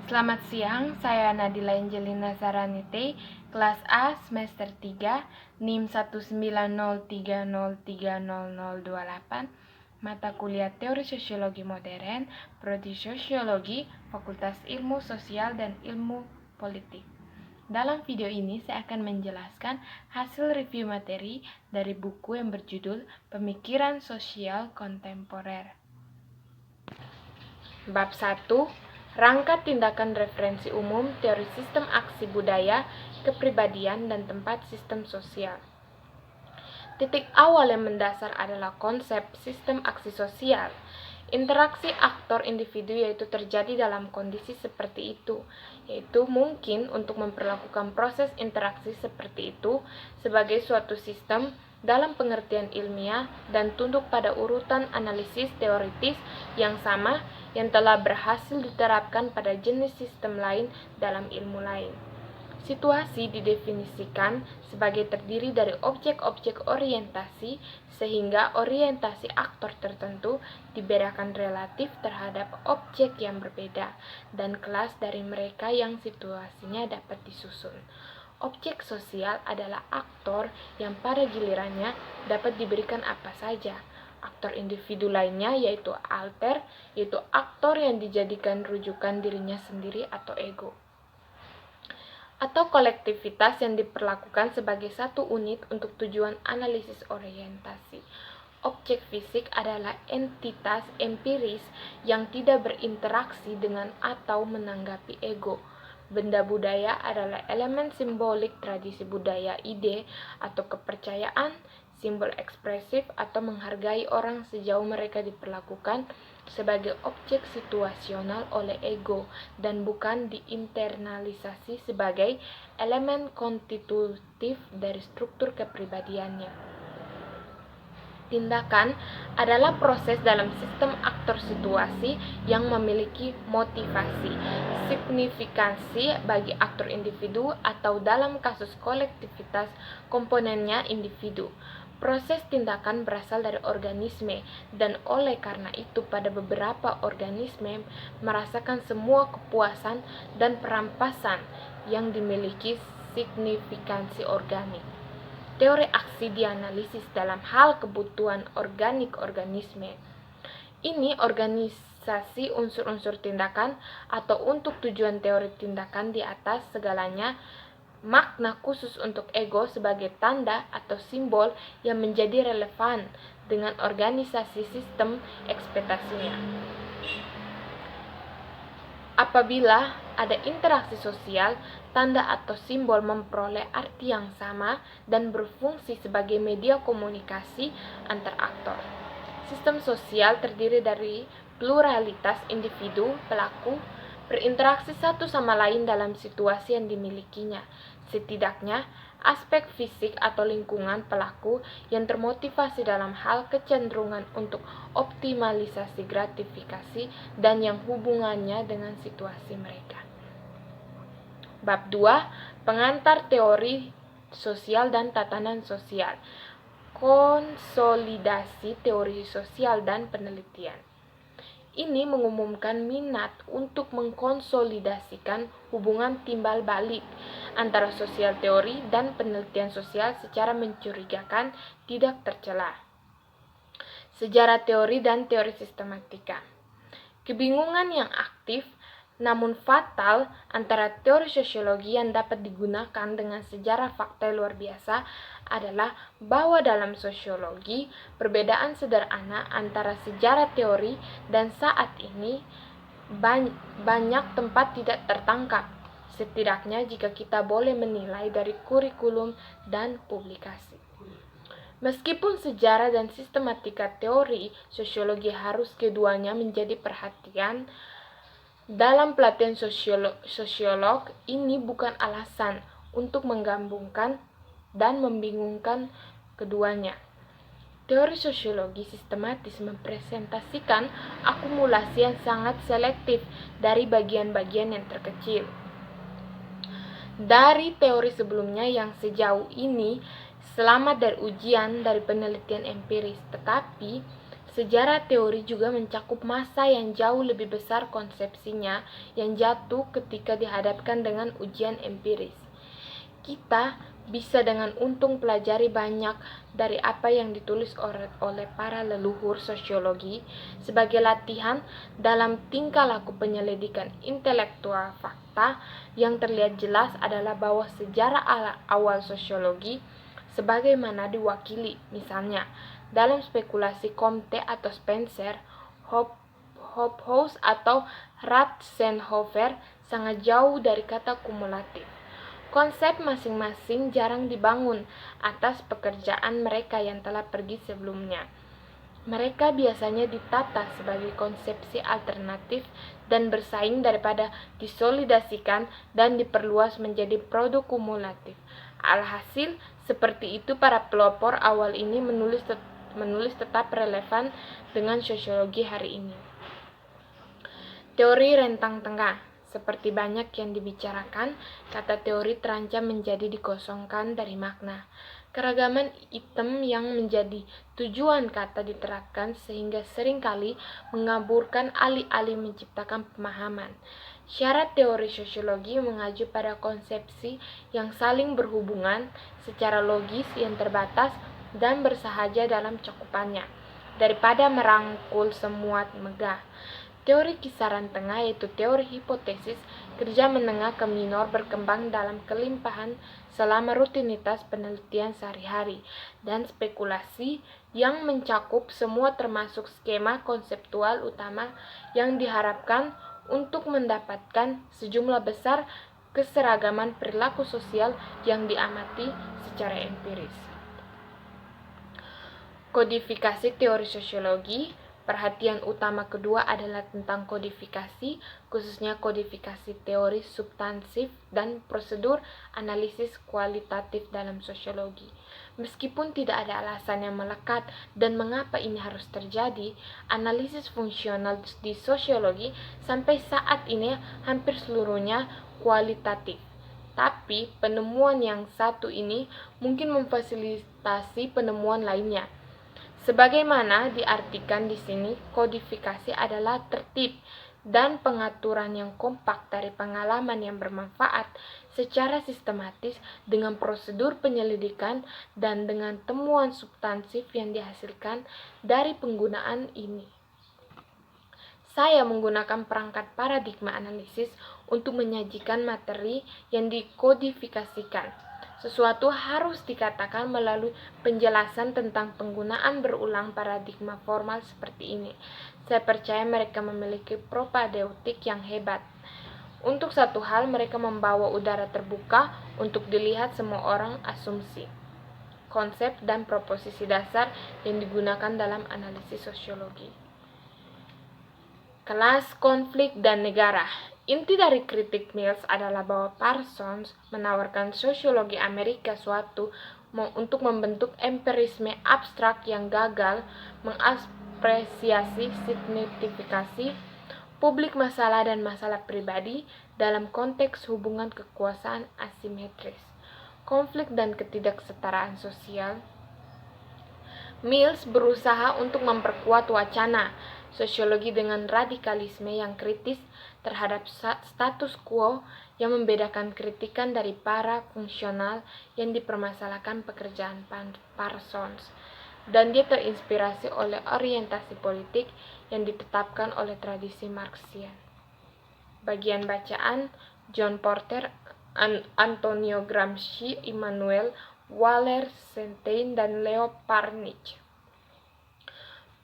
Selamat siang, saya Nadila Angelina Saranite, kelas A semester 3, NIM 19030300028, mata kuliah Teori Sosiologi Modern, Prodi Sosiologi, Fakultas Ilmu Sosial dan Ilmu Politik. Dalam video ini saya akan menjelaskan hasil review materi dari buku yang berjudul Pemikiran Sosial Kontemporer. Bab 1, Rangka Tindakan Referensi Umum Teori Sistem Aksi Budaya, Kepribadian, dan Tempat Sistem Sosial. Titik awal yang mendasar adalah konsep sistem aksi sosial. Interaksi aktor individu yaitu terjadi dalam kondisi seperti itu, yaitu mungkin untuk memperlakukan proses interaksi seperti itu sebagai suatu sistem dalam pengertian ilmiah dan tunduk pada urutan analisis teoritis yang sama yang telah berhasil diterapkan pada jenis sistem lain dalam ilmu lain. Situasi didefinisikan sebagai terdiri dari objek-objek orientasi, sehingga orientasi aktor tertentu dibedakan relatif terhadap objek yang berbeda, dan kelas dari mereka yang situasinya dapat disusun. Objek sosial adalah aktor yang pada gilirannya dapat diberikan apa saja. Aktor individu lainnya yaitu alter, yaitu aktor yang dijadikan rujukan dirinya sendiri atau ego, atau kolektivitas yang diperlakukan sebagai satu unit untuk tujuan analisis orientasi. Objek fisik adalah entitas empiris yang tidak berinteraksi dengan atau menanggapi ego. Benda budaya adalah elemen simbolik tradisi budaya, ide atau kepercayaan, simbol ekspresif atau menghargai orang sejauh mereka diperlakukan sebagai objek situasional oleh ego dan bukan diinternalisasi sebagai elemen konstitutif dari struktur kepribadiannya. Tindakan adalah proses dalam sistem aktor situasi yang memiliki motivasi, signifikansi bagi aktor individu atau dalam kasus kolektivitas komponennya individu. Proses tindakan berasal dari organisme dan oleh karena itu pada beberapa organisme merasakan semua kepuasan dan perampasan yang dimiliki signifikansi organik. Teori aksi dianalisis dalam hal kebutuhan organik organisme. Ini organisasi unsur-unsur tindakan atau untuk tujuan teori tindakan di atas segalanya makna khusus untuk ego sebagai tanda atau simbol yang menjadi relevan dengan organisasi sistem ekspektasinya. Apabila ada interaksi sosial, tanda atau simbol memperoleh arti yang sama dan berfungsi sebagai media komunikasi antar aktor. Sistem sosial terdiri dari pluralitas individu, pelaku, berinteraksi satu sama lain dalam situasi yang dimilikinya. Setidaknya, aspek fisik atau lingkungan pelaku yang termotivasi dalam hal kecenderungan untuk optimalisasi gratifikasi dan yang hubungannya dengan situasi mereka. Bab 2, Pengantar Teori Sosial dan Tatanan Sosial. Konsolidasi teori sosial dan penelitian. Ini mengumumkan minat untuk mengkonsolidasikan hubungan timbal balik antara sosial teori dan penelitian sosial secara mencurigakan tidak tercela. Sejarah teori dan teori sistematika. Kebingungan yang aktif namun fatal antara teori sosiologi yang dapat digunakan dengan sejarah fakta luar biasa adalah bahwa dalam sosiologi perbedaan sederhana antara sejarah teori dan saat ini banyak tempat tidak tertangkap, setidaknya jika kita boleh menilai dari kurikulum dan publikasi. Meskipun sejarah dan sistematika teori sosiologi harus keduanya menjadi perhatian dalam pelatihan sosiolog, ini bukan alasan untuk menggabungkan dan membingungkan keduanya. Teori sosiologi sistematis mempresentasikan akumulasi yang sangat selektif dari bagian-bagian yang terkecil dari teori sebelumnya yang sejauh ini selamat dari ujian dari penelitian empiris, tetapi Sejarah teori juga mencakup masa yang jauh lebih besar konsepsinya yang jatuh ketika dihadapkan dengan ujian empiris. Kita bisa dengan untung pelajari banyak dari apa yang ditulis oleh para leluhur sosiologi sebagai latihan dalam tingkah laku penyelidikan intelektual. Fakta yang terlihat jelas adalah bahwa sejarah awal sosiologi sebagaimana diwakili misalnya dalam spekulasi Comte atau Spencer, Hobhouse atau Ratzenhofer sangat jauh dari kata kumulatif. Konsep masing-masing jarang dibangun atas pekerjaan mereka yang telah pergi sebelumnya. Mereka biasanya ditata sebagai konsepsi alternatif dan bersaing daripada disolidasikan dan diperluas menjadi produk kumulatif. Alhasil, seperti itu para pelopor awal ini menulis tetap relevan dengan sosiologi hari ini. Teori rentang tengah. Seperti banyak yang dibicarakan, kata teori terancam menjadi dikosongkan dari makna. Keragaman item yang menjadi tujuan kata diterapkan sehingga seringkali mengaburkan alih-alih menciptakan pemahaman. Syarat teori sosiologi mengacu pada konsepsi yang saling berhubungan secara logis yang terbatas dan bersahaja dalam cakupannya, daripada merangkul semua megah. Teori kisaran tengah yaitu teori hipotesis kerja menengah ke minor berkembang dalam kelimpahan selama rutinitas penelitian sehari-hari dan spekulasi yang mencakup semua termasuk skema konseptual utama yang diharapkan untuk mendapatkan sejumlah besar keseragaman perilaku sosial yang diamati secara empiris. Kodifikasi teori sosiologi. Perhatian utama kedua adalah tentang kodifikasi, khususnya kodifikasi teori substansif dan prosedur analisis kualitatif dalam sosiologi. Meskipun tidak ada alasan yang melekat dan mengapa ini harus terjadi, analisis fungsional di sosiologi sampai saat ini hampir seluruhnya kualitatif. Tapi penemuan yang satu ini mungkin memfasilitasi penemuan lainnya. Sebagaimana diartikan di sini, kodifikasi adalah tertib dan pengaturan yang kompak dari pengalaman yang bermanfaat secara sistematis dengan prosedur penyelidikan dan dengan temuan substansif yang dihasilkan dari penggunaan ini. Saya menggunakan perangkat paradigma analisis untuk menyajikan materi yang dikodifikasikan. Sesuatu harus dikatakan melalui penjelasan tentang penggunaan berulang paradigma formal seperti ini. Saya percaya mereka memiliki propadeutik yang hebat. Untuk satu hal, mereka membawa udara terbuka untuk dilihat semua orang asumsi, konsep, dan proposisi dasar yang digunakan dalam analisis sosiologi. Kelas, konflik, dan negara. Inti dari kritik Mills adalah bahwa Parsons menawarkan sosiologi Amerika untuk membentuk empirisme abstrak yang gagal mengapresiasi signifikasi publik masalah dan masalah pribadi dalam konteks hubungan kekuasaan asimetris, konflik dan ketidaksetaraan sosial. Mills berusaha untuk memperkuat wacana sosiologi dengan radikalisme yang kritis terhadap status quo yang membedakan kritikan dari para fungsional yang dipermasalahkan pekerjaan Parsons, dan dia terinspirasi oleh orientasi politik yang ditetapkan oleh tradisi Marxian. Bagian bacaan: John Porter, Antonio Gramsci, Immanuel Wallerstein, dan Leo Parnich.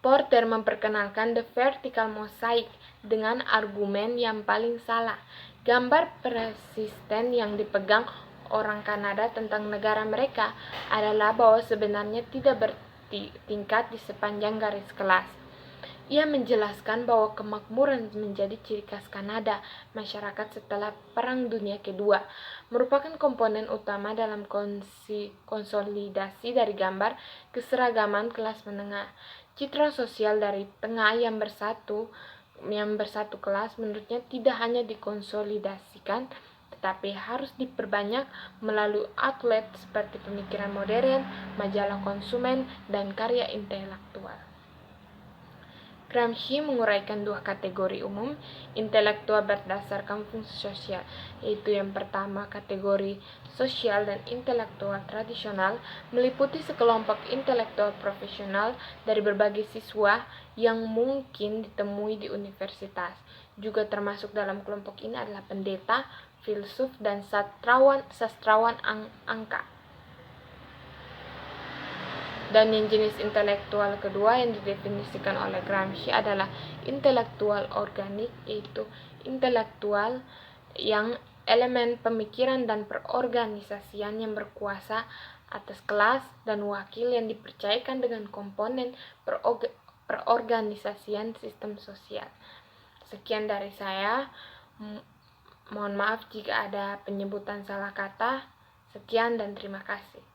Porter memperkenalkan The Vertical Mosaic dengan argumen yang paling salah. Gambar persisten yang dipegang orang Kanada tentang negara mereka adalah bahwa sebenarnya tidak bertingkat di sepanjang garis kelas. Ia menjelaskan bahwa kemakmuran menjadi ciri khas Kanada masyarakat setelah Perang Dunia Kedua, merupakan komponen utama dalam konsolidasi dari gambar keseragaman kelas menengah. Citra sosial dari tengah yang bersatu kelas menurutnya tidak hanya dikonsolidasikan, tetapi harus diperbanyak melalui outlet seperti pemikiran modern, majalah konsumen, dan karya intelektual. Gramsci menguraikan dua kategori umum intelektual berdasarkan fungsi sosial, yaitu yang pertama kategori sosial dan intelektual tradisional meliputi sekelompok intelektual profesional dari berbagai siswa yang mungkin ditemui di universitas. Juga termasuk dalam kelompok ini adalah pendeta, filsuf, dan sastrawan angka. Dan yang jenis intelektual kedua yang didefinisikan oleh Gramsci adalah intelektual organik, yaitu intelektual yang elemen pemikiran dan perorganisasian yang berkuasa atas kelas dan wakil yang dipercayakan dengan komponen perorganisasian sistem sosial. Sekian dari saya. Mohon maaf jika ada penyebutan salah kata. Sekian dan terima kasih.